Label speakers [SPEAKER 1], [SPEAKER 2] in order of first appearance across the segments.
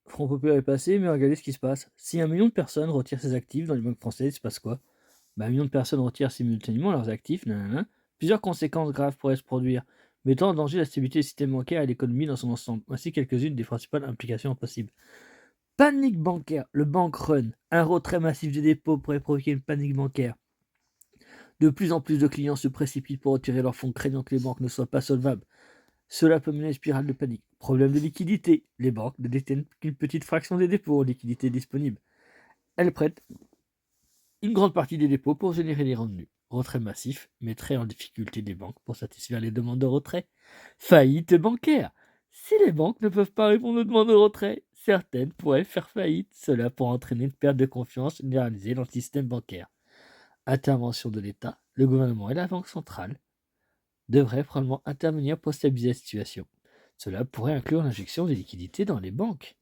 [SPEAKER 1] Front populaire est passé, mais regardez ce qui se passe. Si 1 million de personnes retirent ses actifs dans les banques françaises, il se passe quoi? Bah, 1 million de personnes retirent simultanément leurs actifs, nanana. Plusieurs conséquences graves pourraient se produire, mettant en danger la stabilité du système bancaire et l'économie dans son ensemble. Voici quelques-unes des principales implications possibles. Panique bancaire, le bank run. Un retrait massif des dépôts pourrait provoquer une panique bancaire. De plus en plus de clients se précipitent pour retirer leurs fonds, craignant que les banques ne soient pas solvables. Cela peut mener à une spirale de panique. Problème de liquidité. Les banques ne détiennent qu'une petite fraction des dépôts en liquidité disponible. Elles prêtent une grande partie des dépôts pour générer des revenus. Retrait massif mettrait en difficulté les banques pour satisfaire les demandes de retrait. Faillite bancaire. Si les banques ne peuvent pas répondre aux demandes de retrait, certaines pourraient faire faillite. Cela pourrait entraîner une perte de confiance généralisée dans le système bancaire. Intervention de l'État, le gouvernement et la Banque centrale devraient probablement intervenir pour stabiliser la situation. Cela pourrait inclure l'injection des liquidités dans les banques.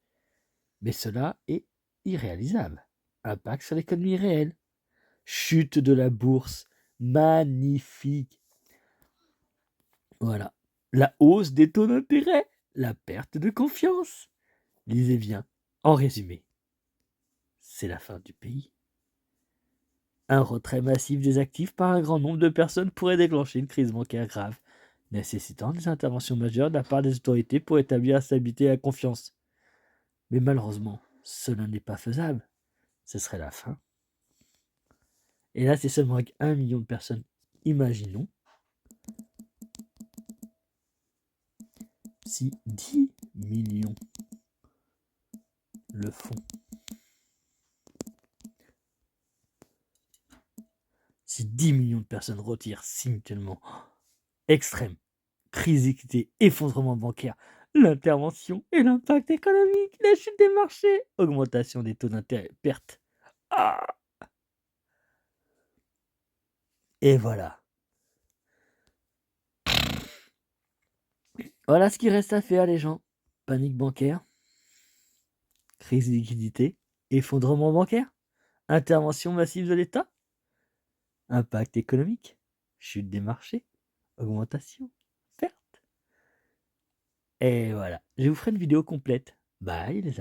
[SPEAKER 1] Mais cela est irréalisable. Impact sur l'économie réelle. Chute de la bourse. Magnifique. Voilà. La hausse des taux d'intérêt. La perte de confiance. Lisez bien. En résumé, c'est la fin du pays. Un retrait massif des actifs par un grand nombre de personnes pourrait déclencher une crise bancaire grave, nécessitant des interventions majeures de la part des autorités pour établir la stabilité et la confiance. Mais malheureusement, cela n'est pas faisable. Ce serait la fin. Et là, c'est seulement avec 1 million de personnes. Imaginons si 10 millions le font. Si 10 millions de personnes retirent simultanément, extrême, crise d'équité, effondrement bancaire, l'intervention et l'impact économique, la chute des marchés, augmentation des taux d'intérêt, perte. Ah, et voilà. Voilà ce qu'il reste à faire, les gens. Panique bancaire, crise de liquidité, effondrement bancaire, intervention massive de l'État, impact économique, chute des marchés, augmentation, perte. Et voilà, je vous ferai une vidéo complète. Bye les amis.